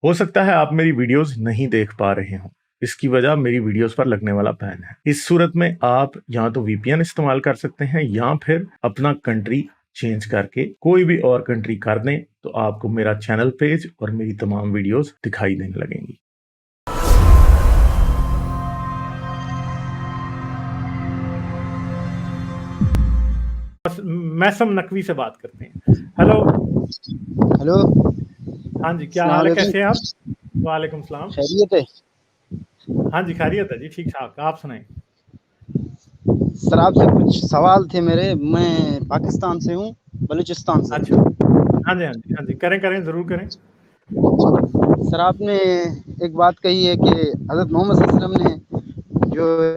ہو سکتا ہے آپ میری ویڈیوز نہیں دیکھ پا رہے ہوں، اس کی وجہ میری ویڈیوز پر لگنے والا بین ہے۔ اس صورت میں آپ یا تو وی پی این استعمال کر سکتے ہیں یا پھر اپنا کنٹری چینج کر کے کوئی بھی اور کنٹری کر دیں تو آپ کو میرا چینل پیج اور میری تمام ویڈیوز دکھائی دینے لگیں گی۔ میسم نقوی سے بات کرتے ہیں۔ ہیلو ہلو، ہاں جی، کیا السلام حال ہے، علیکم۔ کیسے ہیں آپ؟ وعلیکم السلام۔ خیریت ہے؟ ہاں جی خیریت ہے جی، ٹھیک ٹھاک، آپ سنائیں۔ سر آپ سے کچھ سوال تھے میرے، میں پاکستان سے ہوں، بلوچستان سے۔ اچھا، ہاں جی ہاں جی ہاں جی، کریں ضرور کریں۔ سر آپ نے ایک بات کہی ہے کہ حضرت محمد صلی اللہ علیہ وسلم نے جو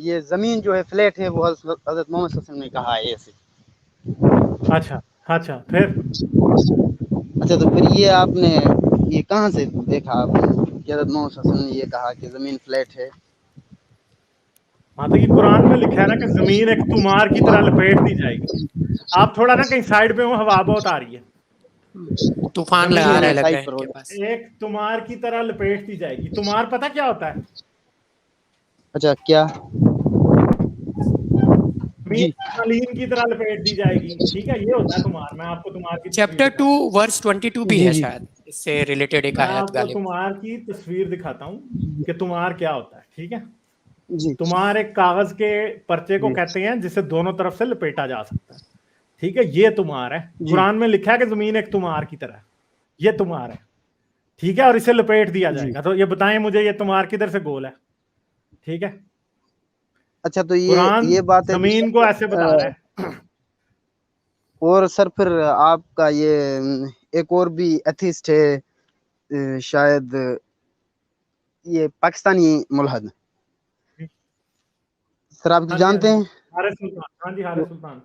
یہ زمین جو ہے فلیٹ ہے، وہ حضرت محمد صلی اللہ علیہ وسلم نے کہا ہے ایسے۔ اچھا پھر اچھا، تو پھر یہ آپ نے یہ کہاں سے دیکھا آپ نے کہ حضرت محمد صلی اللہ علیہ وسلم نے یہ کہا کہ زمین فلیٹ ہے؟ ہاں تو یہ قرآن میں لکھا ہے نا کہ زمین ایک تمار کی طرح لپیٹ دی جائے گی۔ آپ تھوڑا نا کہیں سائڈ پہ ہوں، ہوا بہت آ رہی ہے۔ طوفان جی لگا رہا میں ہے لگ رہا سائٹ ہے پر ان ہو کے جاتا۔ پاس۔ ایک تمار کی طرح لپیٹ دی جائے گی۔ تمار پتہ کیا ہوتا ہے؟ اچھا کیا؟ زمین جی قالین کی طرح لپیٹ دی جائے گی، ٹھیک ہے، یہ ہوتا ہے تمار۔ میں آپ کو تمار کی تصویر چیپٹر 2 دکھاتا ہوں، ورس 22 بھی جی ہے جی شاید اس سے ریلیٹڈ ایک میں آیت آپ کو غالب۔ تمار کی تصویر دکھاتا ہوں کہ تمار کیا ہوتا ہے، ٹھیک ہے۔ جی تمار ایک کاغذ کے پرچے کو جی کہتے ہیں جسے دونوں طرف سے لپیٹا جا سکتا ہے، ٹھیک ہے، یہ تمار ہے۔ جی قرآن میں لکھا ہے کہ زمین ایک تمار کی طرح ہے، یہ تمار ہے، ٹھیک ہے، اور اسے لپیٹ دیا جائے جی۔ گا۔ تو یہ بتائیں مجھے، یہ تمار کدھر سے گول ہے؟ ٹھیک ہے، اچھا تو قرآن یہ بات ہے کہ زمین کو ایسے بتا رہا ہے۔ اور سر پھر آپ کا یہ ایک اور بھی ایتھیسٹ ہے، شاید یہ پاکستانی ملحد، سر آپ تو ہاں جی ہاں جانتے جی، ہیں؟ حارث سلطان، ہاں جی حارث سلطان۔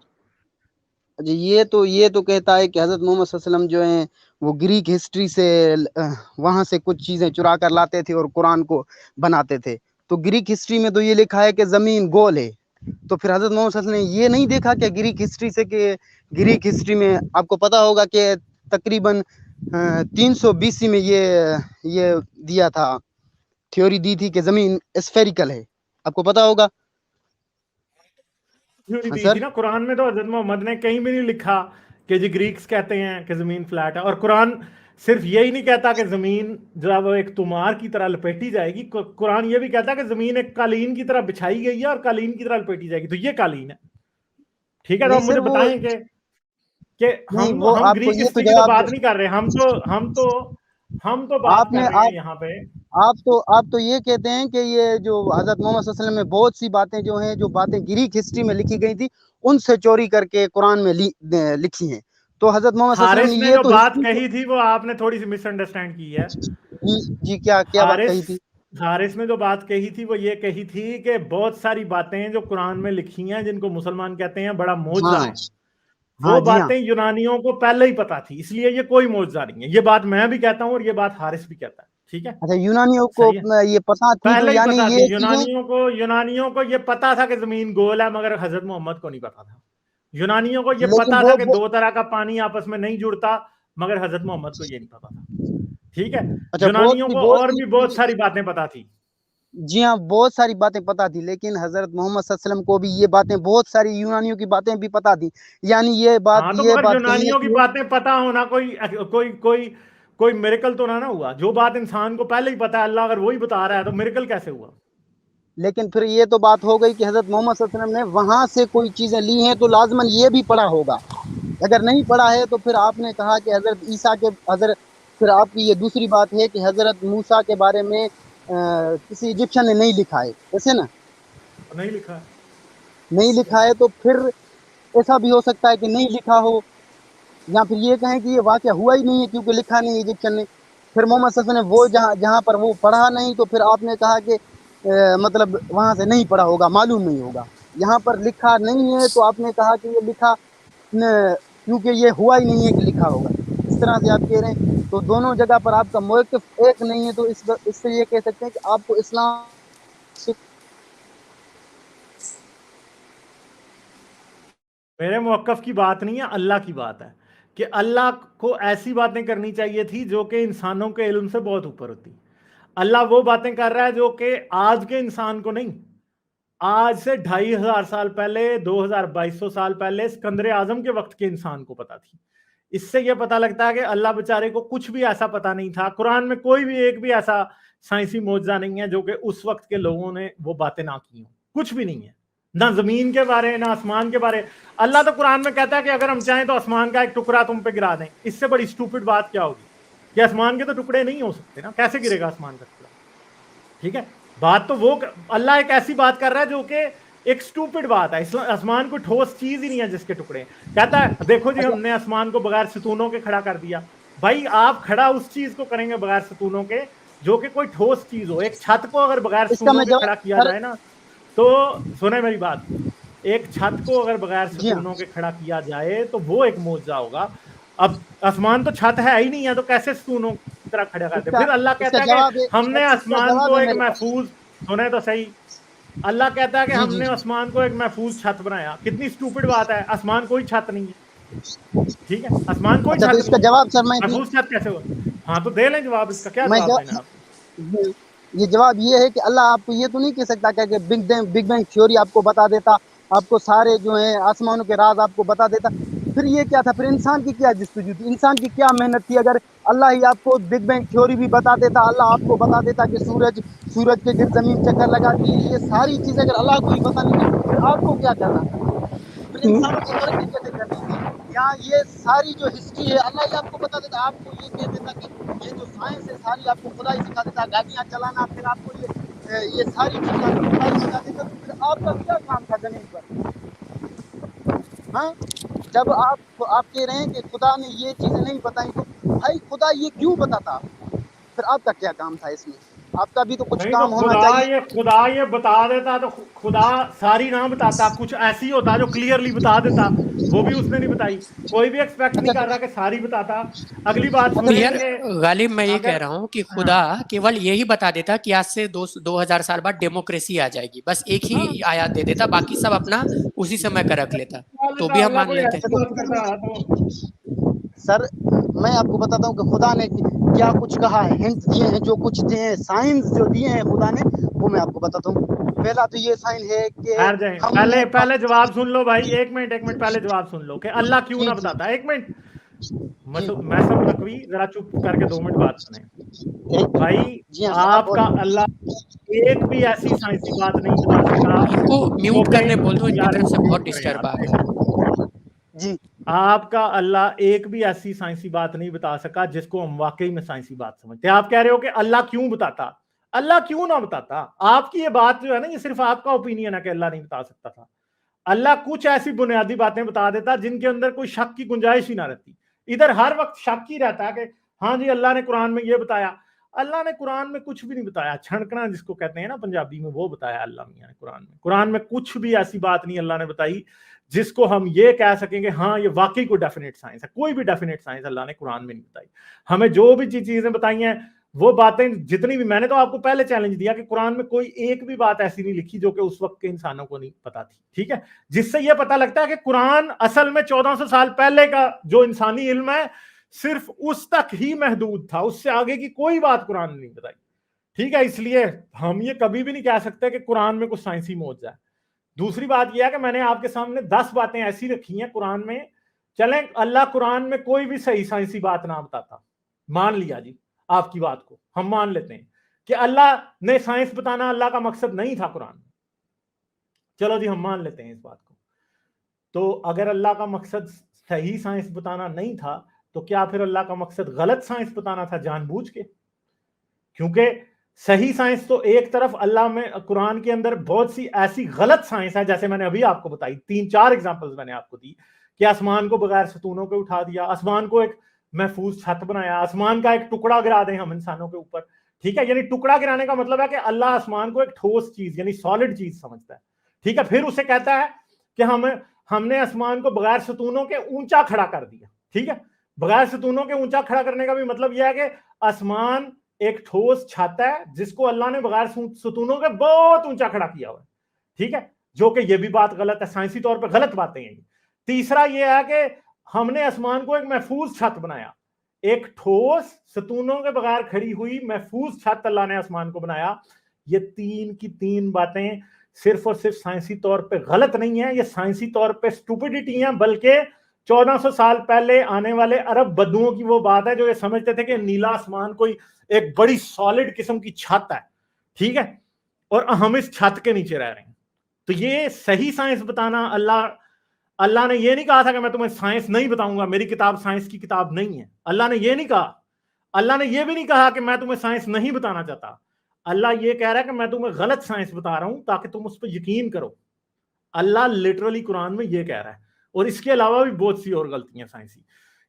اچھا یہ تو کہتا ہے کہ حضرت محمد صلی اللہ علیہ وسلم جو ہیں وہ گریک ہسٹری سے وہاں سے کچھ چیزیں چرا کر لاتے تھے اور قرآن کو بناتے تھے۔ تو گریک ہسٹری میں تو یہ لکھا ہے کہ زمین گول ہے، تو پھر حضرت محمد صلی اللہ علیہ وسلم نے یہ نہیں دیکھا کہ گریک ہسٹری سے، کہ گریک ہسٹری میں آپ کو پتا ہوگا کہ تقریباً 320 میں یہ دیا تھا، تھیوری دی تھی کہ زمین اسفیریکل ہے، آپ کو پتا ہوگا؟ تھیوری ہاں دی سر۔ تھی نا، قرآن میں تو حضرت محمد نے کہیں بھی نہیں لکھا کہ جی گریکس کہتے ہیں کہ زمین فلیٹ ہے، اور قرآن صرف یہی نہیں کہتا کہ زمین جو ہے وہ ایک تمار کی طرح لپیٹی جائے گی، قرآن یہ بھی کہتا ہے کہ زمین ایک قالین کی طرح بچھائی گئی ہے اور قالین کی طرح لپیٹی جائے گی، تو یہ قالین ہے، ٹھیک ہے۔ تو نہیں اب سر مجھے وہ بتائیں کہ نہیں، وہ ہم آپ کو گریک یہ تو ہسٹری کی تو جواب بات نہیں کر رہے، ہم تو بات آپ کر نے رہے ہیں یہاں پہ۔ آپ تو یہ کہتے ہیں کہ یہ جو حضرت محمد صلی اللہ علیہ وسلم میں بہت سی باتیں جو ہیں، جو باتیں گریک ہسٹری میں لکھی گئی تھی، ان سے چوری کر کے قرآن میں لکھی ہیں۔ تو حضرت محمد صلی اللہ علیہ حارث وسلم نے نے یہ جو تو بات ہسٹری کہی تھی وہ آپ نے تھوڑی سی مس انڈرسٹینڈ کی ہے۔ جی کیا بات حارث کہی تھی؟ حارث نے جو بات کہی تھی وہ یہ کہی تھی کہ بہت ساری باتیں جو قرآن میں لکھی ہیں، جن کو مسلمان کہتے ہیں بڑا معجزہ ہاں ہے، ہاں وہ جی ہاں۔ باتیں یونانیوں کو پہلے ہی پتا تھی، اس لیے یہ کوئی معجزہ نہیں ہے۔ یہ بات میں بھی کہتا ہوں اور یہ بات حارث بھی کہتا ہے، ٹھیک ہے، اچھا یونانیوں کو صحیح ہے، یہ پتہ تھی، تو پہلے ہی یعنی پتا تھی یہ چیزیں یونانیوں کو یہ پتا تھا کہ زمین گول ہے، مگر حضرت محمد کو نہیں پتا تھا۔ یونانیوں کو یہ لیکن پتا تھا وہ کہ دو طرح کا پانی آپس میں نہیں جڑتا، مگر حضرت محمد کو یہ نہیں پتا تھا، ٹھیک ہے۔ اچھا یونانیوں کو بہت اور بھی سی بہت ساری باتیں پتا تھی۔ جی ہاں، بہت ساری باتیں پتہ تھی، لیکن حضرت محمد صلی اللہ علیہ وسلم کو بھی یہ باتیں، بہت ساری یونانیوں کی باتیں بھی پتہ تھی، یعنی یہ ہاں تو مگر بات کہی ہے یونانیوں کی کہ باتیں پتا ہونا کوئی میریکل تو نہ ہوا۔ جو بات انسان کو پہلے ہی پتا ہے، اللہ اگر وہی بتا رہا ہے تو میریکل کیسے ہوا؟ لیکن پھر یہ تو بات ہو گئی کہ حضرت محمد صلی اللہ علیہ وسلم نے وہاں سے کوئی چیزیں لی ہیں، تو لازماً یہ بھی پڑھا ہوگا۔ اگر نہیں پڑھا ہے تو پھر آپ نے کہا کہ حضرت عیسیٰ کے پھر آپ کی یہ دوسری بات ہے کہ حضرت موسیٰ کے بارے میں کسی ایجپشن نے نہیں لکھا ہے، ایسے نا؟ نہیں لکھا ہے۔ نہیں لکھا ہے تو پھر ایسا بھی ہو سکتا ہے کہ نہیں لکھا ہو، یا پھر یہ کہیں کہ یہ واقعہ ہوا ہی نہیں ہے کیونکہ لکھا نہیں ایجپشن نے۔ پھر محمد صلی اللہ علیہ وسلم نے وہ جہاں پر وہ پڑھا نہیں، تو پھر آپ نے کہا کہ مطلب وہاں سے نہیں پڑھا ہوگا، معلوم نہیں ہوگا۔ یہاں پر لکھا نہیں ہے تو آپ نے کہا کہ یہ لکھا کیونکہ یہ ہوا ہی نہیں ہے کہ لکھا ہوگا، اس طرح سے آپ کہہ رہے ہیں۔ تو دونوں جگہ پر آپ کا موقف ایک نہیں ہے، تو اس سے یہ کہہ سکتے ہیں کہ آپ کو اسلام میرے موقف کی بات نہیں ہے، اللہ کی بات ہے کہ اللہ کو ایسی باتیں کرنی چاہیے تھی جو کہ انسانوں کے علم سے بہت اوپر ہوتی. اللہ وہ باتیں کر رہا ہے جو کہ آج کے انسان کو نہیں, آج سے 2500 سال پہلے, 2200 سال پہلے اسکندر اعظم کے وقت کے انسان کو پتا تھی. اس سے یہ پتا لگتا ہے کہ اللہ بیچارے کو کچھ بھی ایسا پتا نہیں تھا. قرآن میں کوئی بھی ایک بھی ایسا سائنسی معجزہ نہیں ہے جو کہ اس وقت کے لوگوں نے وہ باتیں نہ کی ہوں. کچھ بھی نہیں ہے, نہ زمین کے بارے نہ آسمان کے بارے. اللہ تو قرآن میں کہتا ہے کہ اگر ہم چاہیں تو آسمان کا ایک ٹکڑا تم پہ گرا دیں. اس سے بڑی اسٹوپڈ بات کیا ہوگی کہ آسمان کے تو ٹکڑے نہیں ہو سکتے نا, کیسے گرے گا آسمان کا ٹکڑا؟ ٹھیک ہے, بات تو وہ اللہ ایک ایسی بات کر رہا ہے جو کہ ایک اسٹوپڈ بات ہے. آسمان کوئی ٹھوس چیز ہی نہیں ہے جس کے ٹکڑے. کہتا ہے دیکھو جی ہم نے آسمان کو بغیر ستونوں کے کھڑا کر دیا. بھائی آپ کھڑا اس چیز کو کریں گے بغیر ستونوں کے جو کہ کوئی ٹھوس چیز ہو. ایک چھت کو اگر بغیر اس کا ستونوں میں کے کھڑا کیا سر جائے نا, تو سنیں میری بات, ایک چھت کو اگر بغیر جی ہاں ستونوں کے کھڑا کیا جائے تو وہ ایک معجزہ ہوگا. اب آسمان تو چھت ہے ہی نہیں ہے تو کیسے ستونوں کی طرح کھڑا کرتے؟ پھر اللہ اس کا کہتا ہے جواب کہ ہم نے اس کا آسمان جواب کو ہے ایک میرے پاس. محفوظ, سنیں تو صحیح, اللہ کہتا ہے کہ جی ہم جی نے جی آسمان کو ایک محفوظ چھت بنایا. کتنی اسٹوپڈ بات ہے, آسمان کوئی چھت نہیں ہے. ٹھیک ہے, آسمان کوئی اچھا تو چھت اس کا نہیں ہے, جواب سر میں محفوظ چھت کیسے ہوا؟ ہاں تو دے لیں جواب اس کا. کیا میں جواب دینا ہے آپ کو؟ یہ جواب یہ ہے کہ اللہ آپ کو یہ تو نہیں کہہ سکتا کہ بگ بینگ تھیوری آپ کو بتا دیتا, آپ کو سارے جو ہیں آسمانوں کے راز آپ کو بتا دیتا. پھر یہ کیا تھا, پھر انسان کی کیا جستجو تھی, انسان کی کیا محنت تھی؟ اگر اللہ ہی آپ کو بگ بینگ تھیوری بھی بتا دیتا, اللہ آپ کو بتا دیتا کہ سورج کے گرد زمین چکر لگاتی ہے, یہ ساری چیزیں اگر اللہ کو ہی بتا نہیں پھر آپ کو کیا کرنا تھا؟ پھر انسانوں کو ترقی کیسے کرنی تھی؟ یہاں یہ ساری جو ہسٹری ہے اللہ ہی آپ کو بتا دیتا. آپ کو یہ کہہ دیتا کہ یہ جو سائنس ہے ساری آپ کو خدا ہی سکھا دیتا, گاڑیاں چلانا, پھر آپ کو یہ ساری چیزیں آپ کو خدا ہی سکھا دیتا. تو پھر آپ کا کیا کام تھا زمین پر؟ ہاں, جب آپ کہہ رہے ہیں کہ خدا نے یہ چیزیں نہیں بتائیں تو بھائی خدا یہ کیوں بتاتا آپ کو؟ پھر آپ کا کیا کام تھا اس میں؟ آپ کا بھی تو کچھ نہیں تو کام ہونا چاہیے. خدا یہ بتا دیتا تو خدا ساری نہ بتاتا, کچھ ایسی ہوتا جو کلیئرلی بتا دیتا, وہ بھی اس نے نہیں بتائی. کوئی بھی ایکسپیکٹ نہیں اچھا کر رہا کہ ساری بتاتا. اگلی بات اچھا سنیں یار کہ غالب میں یہ کہہ اگر, رہا ہوں کہ ہاں خدا کیول یہی بتا دیتا کہ آج سے 2000 سال بعد ڈیموکریسی آ جائے گی, بس ایک ہی آیات دے دیتا, باقی سب اپنا اسی سمے کا رکھ لیتا تو بھی ہم اللہ مان کوئی لیتے. ایسی بات کرتا ہے تو سر میں آپ کو بتاتا ہوں کہ خدا نے کیا کچھ کہا ہے, ہنٹ دیے ہیں, جو کچھ دیے ہیں, سائنس جو دیے ہیں خدا نے, وہ میں آپ کو بتاتا ہوں. پہلا تو یہ سائن ہے کہ ٹھہر جائیں, ہم نے پہلے جواب سن لو بھائی, ایک منٹ پہلے جواب سن لو کہ اللہ کیوں جی نہ جی بتاتا. ایک منٹ, جی محسم نقوی ذرا چپ کر کے 2 منٹ بات سنیں. بھائی جی ہاں سر آپ آپ کا بولیں. اللہ ایک بھی ایسی سائنسی بات نہیں بتا سکا ان کو جو میوٹ کہ کرنے بول دو, ان کی یار طرف سے بہت میوٹ کریں ڈسٹرب آ رہا ہے. جی آپ کا اللہ ایک بھی ایسی سائنسی بات نہیں بتا سکا جس کو ہم واقعی میں سائنسی بات سمجھتے ہیں. آپ کہہ رہے ہو کہ اللہ کیوں بتاتا, اللہ کیوں نہ بتاتا. آپ کی یہ بات جو ہے نا, یہ صرف آپ کا اوپینین ہے کہ اللہ نہیں بتا سکتا تھا. اللہ کچھ ایسی بنیادی باتیں بتا دیتا جن کے اندر کوئی شک کی گنجائش ہی نہ رہتی. ادھر ہر وقت شک ہی رہتا ہے کہ ہاں جی اللہ نے قرآن میں یہ بتایا. اللہ نے قرآن میں کچھ بھی نہیں بتایا. چھڑکنا جس کو کہتے ہیں نا پنجابی میں, وہ بتایا اللہ میاں نے قرآن میں کچھ بھی ایسی بات نہیں اللہ نے بتائی جس کو ہم یہ کہہ سکیں کہ ہاں یہ واقعی کوئی ڈیفینیٹ سائنس ہے. کوئی بھی ڈیفینیٹ سائنس اللہ نے قرآن میں نہیں بتائی. ہمیں جو بھی چیزیں بتائی ہیں وہ باتیں جتنی بھی, میں نے تو آپ کو پہلے چیلنج دیا کہ قرآن میں کوئی ایک بھی بات ایسی نہیں لکھی جو کہ اس وقت کے انسانوں کو نہیں پتا تھی. ٹھیک ہے, جس سے یہ پتا لگتا ہے کہ قرآن اصل میں 1400 سال پہلے کا جو انسانی علم ہے صرف اس تک ہی محدود تھا, اس سے آگے کی کوئی بات قرآن نے نہیں بتائی. ٹھیک ہے, اس لیے ہم یہ کبھی بھی نہیں کہہ سکتے کہ قرآن میں کچھ سائنسی معجزہ ہے. دوسری بات یہ ہے کہ میں نے آپ کے سامنے 10 باتیں ایسی رکھی ہیں قرآن میں, چلیں اللہ قرآن میں کوئی بھی صحیح سائنسی بات نہ بتاتا, مان لیا جی آپ کی بات کو, ہم مان لیتے ہیں کہ اللہ نے سائنس بتانا اللہ کا مقصد نہیں تھا قرآن میں, چلو جی ہم مان لیتے ہیں اس بات کو. تو اگر اللہ کا مقصد صحیح سائنس بتانا نہیں تھا تو کیا پھر اللہ کا مقصد غلط سائنس بتانا تھا جان بوجھ کے؟ کیونکہ صحیح سائنس تو ایک طرف, اللہ میں قرآن کے اندر بہت سی ایسی غلط سائنس ہے, جیسے میں نے ابھی آپ کو بتائی 3-4 ایگزامپلز میں نے آپ کو دی کہ آسمان کو بغیر ستونوں کے اٹھا دیا, آسمان کو ایک محفوظ چھت بنایا, آسمان کا ایک ٹکڑا گرا دیں ہم انسانوں کے اوپر. ٹھیک ہے, یعنی ٹکڑا گرانے کا مطلب ہے کہ اللہ آسمان کو ایک ٹھوس چیز یعنی سالڈ چیز سمجھتا ہے. ٹھیک ہے, پھر اسے کہتا ہے کہ ہم نے آسمان کو بغیر ستونوں کے اونچا کھڑا کر دیا. ٹھیک ہے, بغیر ستونوں کے اونچا کھڑا کرنے کا بھی مطلب یہ ہے کہ آسمان ایک ٹھوس چھت ہے جس کو اللہ نے بغیر ستونوں کے بہت اونچا کھڑا کیا ہوا ہے. ٹھیک ہے, جو کہ یہ بھی بات غلط ہے, سائنسی طور پہ غلط باتیں ہیں. تیسرا یہ ہے کہ ہم نے آسمان کو ایک محفوظ چھت بنایا, ایک ٹھوس ستونوں کے بغیر کھڑی ہوئی محفوظ چھت اللہ نے آسمان کو بنایا. یہ تین کی تین باتیں صرف اور صرف سائنسی طور پہ غلط نہیں ہیں, یہ سائنسی طور پہ اسٹوپڈیٹی ہیں, بلکہ 1400 سال پہلے آنے والے عرب بدوؤں کی وہ بات ہے جو یہ سمجھتے تھے کہ نیلا آسمان کوئی ایک بڑی سالڈ قسم کی چھت ہے, ٹھیک ہے, اور ہم اس چھت کے نیچے رہ رہے ہیں. تو یہ صحیح سائنس بتانا, اللہ نے یہ نہیں کہا تھا کہ میں تمہیں سائنس نہیں بتاؤں گا, میری کتاب سائنس کی کتاب نہیں ہے, اللہ نے یہ نہیں کہا. اللہ نے یہ بھی نہیں کہا کہ میں تمہیں سائنس نہیں بتانا چاہتا. اللہ یہ کہہ رہا ہے کہ میں تمہیں غلط سائنس بتا رہا ہوں تاکہ تم اس پہ یقین کرو. اللہ لٹرلی قرآن میں یہ کہہ رہا ہے, اور اس کے علاوہ بھی بہت سی اور غلطیاں سائنسی.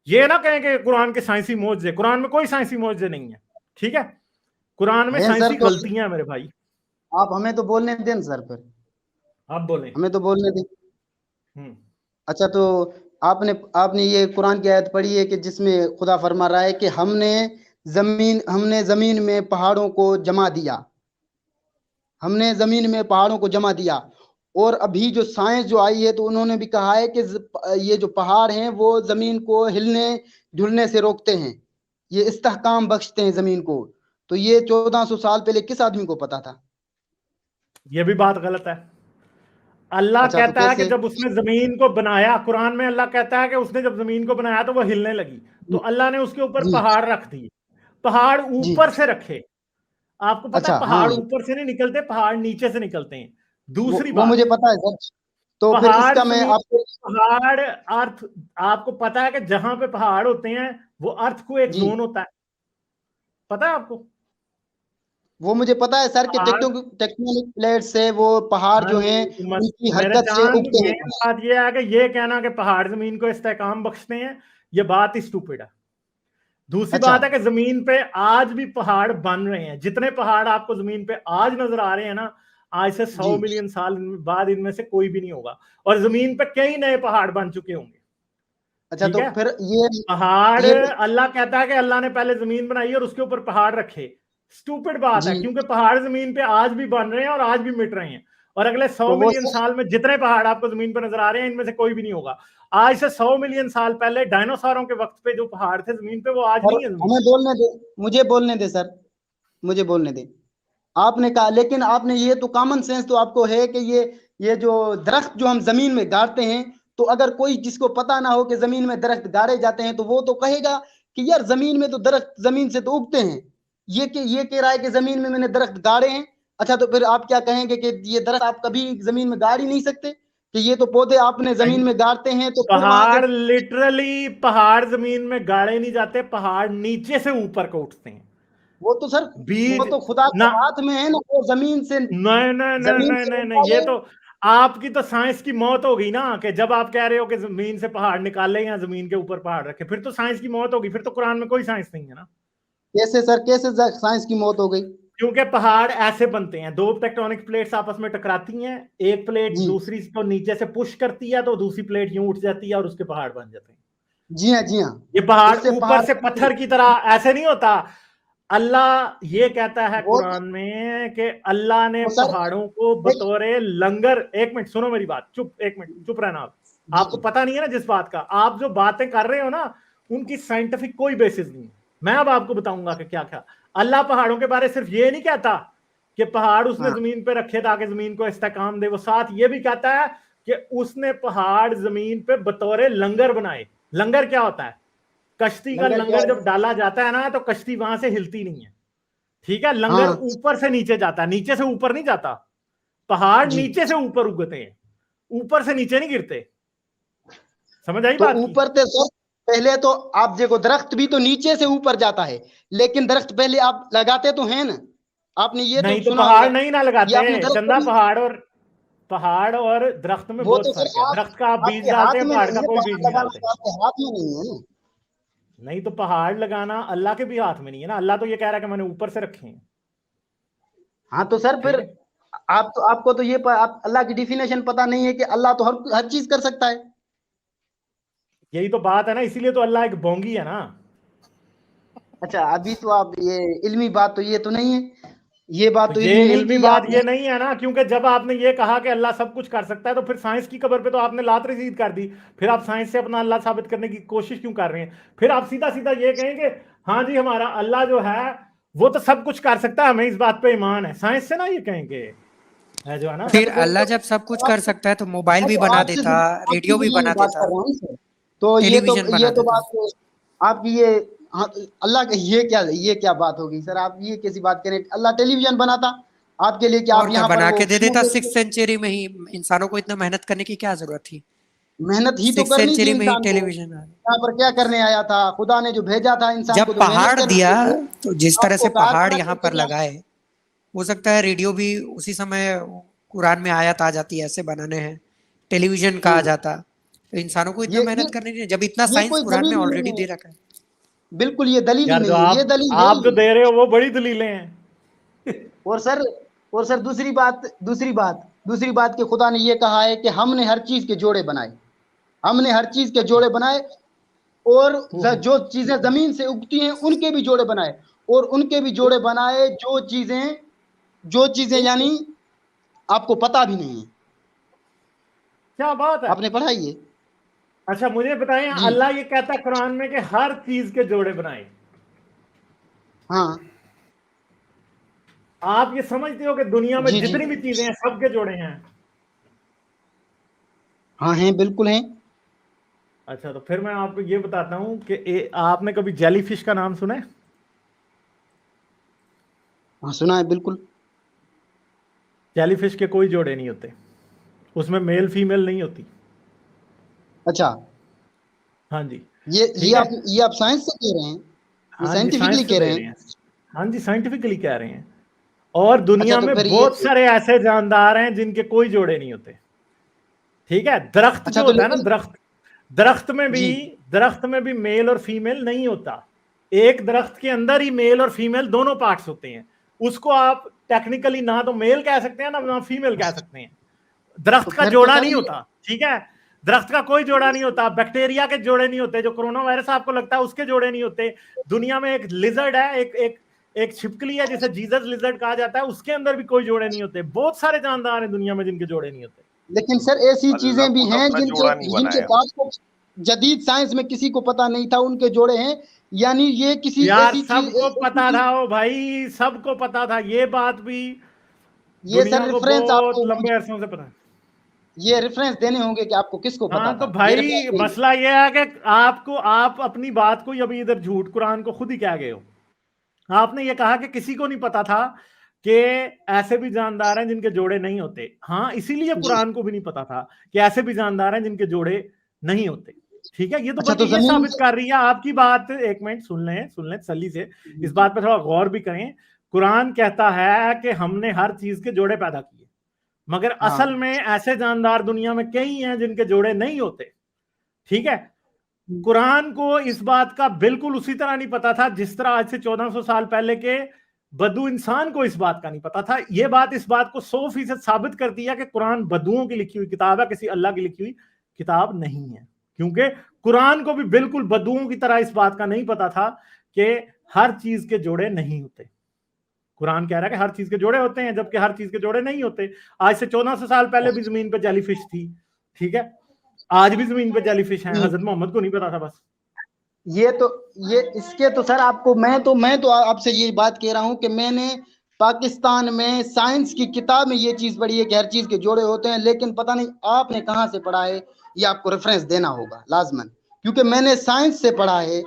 یہ نہ کہیں کہ قرآن کے سائنسی معجزے, قرآن میں کوئی سائنسی معجزے نہیں ہے, ٹھیک ہے, قرآن میں سائنسی غلطیاں ہیں میرے بھائی. آپ ہمیں تو بولنے دیں سر, پھر آپ بولیں. ہمیں تو بولنے دیں. اچھا, تو آپ نے یہ قرآن کی آیت پڑھی ہے کہ جس میں خدا فرما رہا ہے کہ ہم نے زمین میں پہاڑوں کو جما دیا, ہم نے زمین میں پہاڑوں کو جما دیا. اور ابھی جو سائنس جو آئی ہے تو انہوں نے بھی کہا ہے کہ یہ جو پہاڑ ہیں وہ زمین کو ہلنے ڈھلنے سے روکتے ہیں, یہ استحکام بخشتے ہیں زمین کو. تو یہ 1400 سال پہلے کس آدمی کو پتا تھا؟ یہ بھی بات غلط ہے. اللہ کہتا ہے کہ جب اس نے زمین کو بنایا, قرآن میں اللہ کہتا ہے کہ اس نے جب زمین کو بنایا تو وہ ہلنے لگی, تو اللہ نے اس کے اوپر پہاڑ رکھ دیے. پہاڑ اوپر سے رکھے, آپ کو پتا ہے پہاڑ اوپر سے نہیں نکلتے, پہاڑ نیچے سے نکلتے ہیں. دوسری بات مجھے پتا ہے سر, تو پھر اس کا میں پہاڑ ارتھ, آپ کو پتا ہے کہ جہاں پہ پہاڑ ہوتے ہیں وہ ارتھ کو ایک زون ہوتا ہے, پتا ہے آپ کو؟ وہ مجھے پتا ہے سر کہ ٹیکٹونک پلیٹ سے وہ پہاڑ جو ہیں ان کی حرکت سے اگتے ہیں. بات یہ ہے کہ یہ کہنا کہ پہاڑ زمین کو استحکام بخشتے ہیں, یہ بات اسٹوپڈ ہے. دوسری بات ہے کہ زمین پہ آج بھی پہاڑ بن رہے ہیں. جتنے پہاڑ آپ کو زمین پہ آج نظر آ رہے ہیں نا, آج سے 100 ملین سال بعد ان میں سے کوئی بھی نہیں ہوگا, اور زمین پہ کئی نئے پہاڑ بن چکے ہوں گے. اچھا, تو پھر یہ پہاڑ, اللہ کہتا ہے کہ اللہ نے پہلے زمین بنائی اور اس کے اوپر پہاڑ رکھے. اسٹوپڈ بات ہے, کیونکہ پہاڑ زمین پہ آج بھی بن رہے ہیں اور آج بھی مٹ رہے ہیں, اور اگلے 100 ملین سال میں جتنے پہاڑ آپ کو زمین پہ نظر آ رہے ہیں ان میں سے کوئی بھی نہیں ہوگا. آج سے 100 ملین سال پہلے ڈائنوساروں کے وقت پہ جو پہاڑ تھے زمین پہ وہ آج نہیں ہے. ہمیں بولنے دے, مجھے بولنے دے سر, مجھے بولنے دے. آپ نے کہا, لیکن آپ نے یہ تو کامن سینس تو آپ کو ہے کہ یہ جو درخت جو ہم زمین میں گاڑتے ہیں, تو اگر کوئی جس کو پتا نہ ہو کہ زمین میں درخت گاڑے جاتے ہیں تو وہ تو کہے گا کہ یار زمین میں تو درخت زمین سے تو اگتے ہیں. یہ کہہ رہا ہے کہ زمین میں نے درخت گاڑے ہیں. اچھا, تو پھر آپ کیا کہیں گے کہ یہ درخت آپ کبھی زمین میں گاڑ ہی نہیں سکتے, کہ یہ تو پودے آپ نے زمین میں گاڑتے ہیں تو پہاڑ لٹرلی پہاڑ زمین میں گاڑے نہیں جاتے, پہاڑ نیچے سے اوپر کو اٹھتے ہیں. وہ تو سر وہ تو خدا کے ہاتھ میں ہے نا, وہ زمین سے نہیں, یہ تو آپ کی تو سائنس کی موت ہو گئی نا, کہ جب آپ کہہ رہے ہو کہ زمین سے پہاڑ نکالے یا زمین کے اوپر پہاڑ رکھے, پھر تو سائنس کی موت ہوگی, پھر تو قرآن میں کوئی سائنس نہیں ہے نا. کیسے سر, کیسے سائنس کی موت ہو گئی؟ کیونکہ پہاڑ ایسے بنتے ہیں, دو ٹیکٹونک پلیٹس آپس میں ٹکراتی ہیں, ایک پلیٹ دوسری کو نیچے سے پش کرتی ہے تو دوسری پلیٹ یوں اٹھ جاتی ہے اور اس کے پہاڑ بن جاتے ہیں. جی ہاں, یہ پہاڑ اوپر سے پتھر کی طرح ایسے نہیں ہوتا. اللہ یہ کہتا ہے قرآن میں کہ اللہ نے پہاڑوں کو بطور لنگر, ایک منٹ سنو میری بات, ایک منٹ چپ رہنا. آپ کو پتا نہیں ہے نا جس بات کا, آپ جو باتیں کر رہے ہو نا ان کی سائنٹیفک کوئی بیسس نہیں ہے. میں اب آپ کو بتاؤں گا کہ کیا کیا. اللہ پہاڑوں کے بارے صرف یہ نہیں کہتا کہ پہاڑ اس نے زمین پہ رکھے تاکہ زمین کو استحکام دے, وہ ساتھ یہ بھی کہتا ہے کہ اس نے پہاڑ زمین پہ بطور لنگر بنائے. لنگر کیا ہوتا ہے؟ کشتی کا لنگر جب ڈالا جاتا ہے نا تو کشتی وہاں سے ہلتی نہیں ہے, ٹھیک ہے. لنگر اوپر سے نیچے جاتا ہے, نیچے سے اوپر نہیں جاتا. پہاڑ نیچے سے اوپر اگتے ہیں, اوپر سے نیچے نہیں گرتے. سمجھ آئی بات؟ اوپر سے سر پہلے تو آپ دیکھو, درخت بھی تو نیچے سے اوپر جاتا ہے, لیکن درخت پہلے آپ لگاتے تو ہیں نا. آپ نے یہ نہیں تو پہاڑ نہیں نہ لگاتے چندہ. پہاڑ اور درخت میں بہت فرق ہے. درخت کا آپ بیج ڈالتے ہیں, پہاڑ کا کوئی بیج نہیں ڈالتے. ہاتھ میں نہیں ہے نا. نہیں تو پہاڑ لگانا اللہ کے بھی ہاتھ میں نہیں ہے نا. اللہ تو یہ کہہ رہا ہے کہ میں نے اوپر سے رکھے ہیں. ہاں تو سر پھر آپ کو تو یہ اللہ کی ڈیفینیشن پتا نہیں ہے کہ اللہ تو ہر چیز کر سکتا ہے. یہی تو بات ہے نا, اسی لیے تو اللہ ایک بونگی ہے نا. اچھا, ابھی تو آپ یہ علمی بات تو یہ تو نہیں ہے. یہ بات تو تو یہ علمی علمی کی بات آپ یہ نے. نہیں ہے نا، کیونکہ جب آپ نے یہ کہا کہ اللہ سب کچھ کر سکتا ہے تو پھر سائنس کی قبر پہ تو آپ نے لات رسید کر دی. پھر آپ سائنس سے اپنا اللہ ثابت کرنے کی کوشش کیوں کر رہے ہیں؟ پھر آپ سیدھا سیدھا یہ کہیں کہ ہاں جی ہمارا اللہ جو ہے وہ تو سب کچھ کر سکتا ہے، ہمیں اس بات پہ ایمان ہے. سائنس سے نا یہ کہیں گے ہے جو ہے نا. پھر اللہ جب سب کچھ کر سکتا ہے تو موبائل بھی بنا آپ سے دیتا، آپ ریڈیو کی بھی دنیا بنا میں بات دیتا، کر رہا ہوں سر. تو ٹیلی ویژن بنا یہ تو دیتا. بات آپ کی یہ ہاں، اللہ کا یہ کیا بات ہوگی سر؟ آپ یہ کیسی بات کریں؟ اللہ ٹیلی ویژن بناتا آپ کے لیے کہ اور آپ کیا یہاں پر بنا وہ کے دے فلموں دیتا، دیکھیں. 6 سینچری میں ہی. انسانوں کو اتنا محنت کرنے کی کیا ضرورت تھی؟ محنت ہی تو 6 کرنی تھی سینچری میں ہی انسان ٹیلی کو. ویژن. یہاں پر کیا کرنے آیا تھا؟ خدا نے جو بھیجا تھا انسان جب کو تو محنت پہاڑ کرنی دیا تھی. تو جس طرح آپ سے کو کہا پہاڑ تھا یہاں پر کہ لگائے، ہو سکتا ہے ریڈیو بھی اسی سمے قرآن میں آیت آ جاتی ہے ایسے بنانے ہیں، ٹیلی ویژن کہا جاتا. تو انسانوں کو اتنا محنت کرنے کی جب اتنا یہ سائنس کوئی قرآن میں دلیل ہی آلریڈی نہیں دے ہے. رکھا ہے. بالکل یہ دلیل ہی یار جو نہیں ہے. یہ دلیل ہے آپ ہی جو نہیں. دے رہے ہو وہ بڑی دلیلیں ہیں. اور سر دوسری بات کہ خدا نے یہ کہا ہے کہ ہم نے ہر چیز کے جوڑے بنائے. ہم نے ہر چیز کے جوڑے بنائے اور جو چیزیں زمین سے اگتی ہیں ان کے بھی جوڑے بنائے. اور ان کے بھی جوڑے بنائے جو چیزیں یعنی آپ کو پتہ بھی نہیں ہے. کیا بات ہے. آپ نے پڑھا یہ؟ اچھا مجھے بتائیں، جی اللہ یہ کہتا ہے قرآن میں کہ ہر چیز کے جوڑے بنائے. ہاں آپ یہ سمجھتے ہو کہ دنیا میں جی جی جتنی بھی چیزیں ہیں سب کے جوڑے ہیں؟ ہاں ہیں، بالکل ہیں. اچھا تو پھر میں آپ کو یہ بتاتا ہوں کہ آپ نے کبھی جیلی فش کا نام سنا ہے؟ ہاں سنا ہے بالکل. جیلی فش کے کوئی جوڑے نہیں ہوتے، اس میں میل فیمیل نہیں ہوتی. اچھا ہاں جی ٹھیک یہ ہے. آپ سائنس سے کہہ رہے ہیں؟ یہ ہاں جی سائنٹیفکلی سائنس سے کہہ دے رہے رہے ہیں؟ ہیں. ہاں جی سائنٹیفکلی کہہ رہے ہیں. اور اچھا دنیا تو میں پھر بہت یہ سارے ایسے جاندار ہیں جن کے کوئی جوڑے نہیں ہوتے. ٹھیک ہے. درخت جو اچھا تو ہوتا ہے نا، لیکن جی درخت میں بھی میل اور فیمیل نہیں ہوتا. ایک درخت کے اندر ہی میل اور فیمیل دونوں پارٹس ہوتے ہیں. اس کو آپ ٹیکنیکلی نہ تو میل کہہ سکتے ہیں نہ فیمیل کہہ سکتے ہیں. تو درخت کا پھر تو جوڑا سر نہیں ہوتا. ٹھیک ہے. درخت کا کوئی جوڑا نہیں ہوتا. بیکٹیریا کے جوڑے نہیں ہوتے. جو کرونا وائرس آپ کو لگتا ہے اس کے جوڑے نہیں ہوتے. دنیا میں ایک لیزرڈ ہے، ایک چھپکلی ہے جسے جیزس لیزرڈ کہا جاتا ہے، اس کے اندر بھی کوئی جوڑے نہیں ہوتے. بہت سارے جاندار ہیں دنیا میں جن کے جوڑے نہیں ہوتے. لیکن سر ایسی چیزیں اللہ بھی خود ہیں اپنا جوڑا نہیں جن کے بنایا. پاس جدید سائنس میں کسی کو پتا نہیں تھا ان کے جوڑے ہیں. یعنی یہ کسی یار ایسی سب کو پتا چیز تھا او بھائی، سب کو پتا تھا. یہ بات بھی یہ سر دنیا کو ریفرنس آپ بہت کو لمبے عرصوں سے پتا ہے. یہ ریفرنس دینے ہوں گے کہ آپ کو کس کو ہاں پتا تو تھا. یہ بھائی ریفرنس مسئلہ یہ ہے کہ آپ اپنی بات کو ابھی ادھر جھوٹ قرآن کو خود ہی کہہ گئے ہو. آپ نے یہ کہا کہ کسی کو نہیں پتا تھا کہ ایسے بھی جاندار ہیں جن کے جوڑے نہیں ہوتے. ہاں اسی لیے جی قرآن کو بھی نہیں پتا تھا کہ ایسے بھی جاندار ہیں جن کے جوڑے نہیں ہوتے. ٹھیک ہے. یہ تو اچھا بلکہ یہ زمین ثابت کر رہی ہے آپ کی بات. ایک منٹ سن لیں تسلی سے، اس بات پہ تھوڑا غور بھی کریں. قرآن کہتا ہے کہ ہم نے ہر چیز کے جوڑے پیدا کیے، مگر ہاں اصل میں ایسے جاندار دنیا میں کئی ہیں جن کے جوڑے نہیں ہوتے. ٹھیک ہے. قرآن کو اس بات کا بالکل اسی طرح نہیں پتا تھا جس طرح آج سے 1400 سال پہلے کے بدو انسان کو اس بات کا نہیں پتا تھا. یہ بات اس بات کو 100% ثابت کرتی ہے کہ قرآن بدوؤں کی لکھی ہوئی کتاب ہے، کسی اللہ کی لکھی ہوئی کتاب نہیں ہے. کیونکہ قرآن کو بھی بالکل بدوؤں کی طرح اس بات کا نہیں پتا تھا کہ ہر چیز کے جوڑے نہیں ہوتے. قرآن کہہ رہا ہے کہ ہر چیز کے جوڑے ہوتے ہیں جبکہ ہر چیز کے جوڑے نہیں ہوتے. آج سے 1400 سال پہلے بھی زمین پہ جیلی فش تھی. ٹھیک ہے. آج بھی زمین پہ جیلی فش ہیں. حضرت محمد کو نہیں پتا تھا. بس یہ اس کے تو سر آپ کو میں تو آپ سے یہ بات کہہ رہا ہوں کہ میں نے پاکستان میں سائنس کی کتاب میں یہ چیز پڑھی ہے کہ ہر چیز کے جوڑے ہوتے ہیں. لیکن پتہ نہیں آپ نے کہاں سے پڑھا ہے. یہ آپ کو ریفرنس دینا ہوگا لازماً، کیونکہ میں نے سائنس سے پڑھا ہے.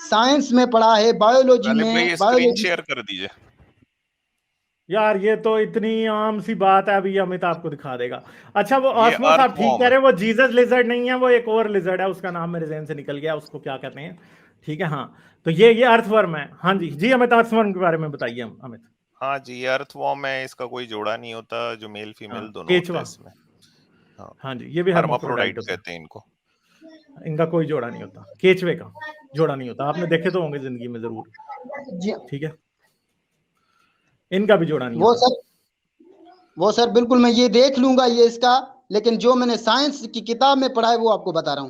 سائنس میں پڑھا ہے، بایولوجی غالب میں بھائی اسکرین بایولوجی. شیئر کر دیجئے. یار یہ تو اتنی عام سی بات ہے، ابھی امت آپ کو دکھا دے گا. اچھا وہ یہ آسما ارتھ صاحب ٹھیک وارم کہہ ہے. رہے، وہ جیزس لیزرڈ نہیں ہے، وہ ایک اور لیزرڈ ہے، اس کا نام میرے ذہن سے نکل گیا، اس کو کیا کہتے ہیں. ٹھیک ہے. ہاں تو یہ ارتھ ورم ہے. ہاں جی امت ارتھ ورم کے بارے میں بتائیے امت. ہاں جی یہ ارتھ وارم ہے، اس کا کوئی جوڑا نہیں ہوتا، جو میل ہاں فیمیل دونوں ہوتا ہے کیچوا. اس میں. ہاں جی یہ بھی ہرمافروڈائٹ ہرمافروڈائٹ ہوتا کہتے ہیں ان کو. ہے. ان کا کوئی جوڑا نہیں ہوتا. کیچوے کا جوڑا نہیں ہوتا. آپ نے دیکھے تو ہوں گے زندگی میں ضرور. جی ٹھیک ہے. ان کا بھی جوڑا نہیں ہوتا. وہ سر بالکل میں یہ دیکھ لوں گا یہ اس کا. لیکن جو میں نے سائنس کی کتاب میں پڑھا ہے وہ آپ کو بتا رہا ہوں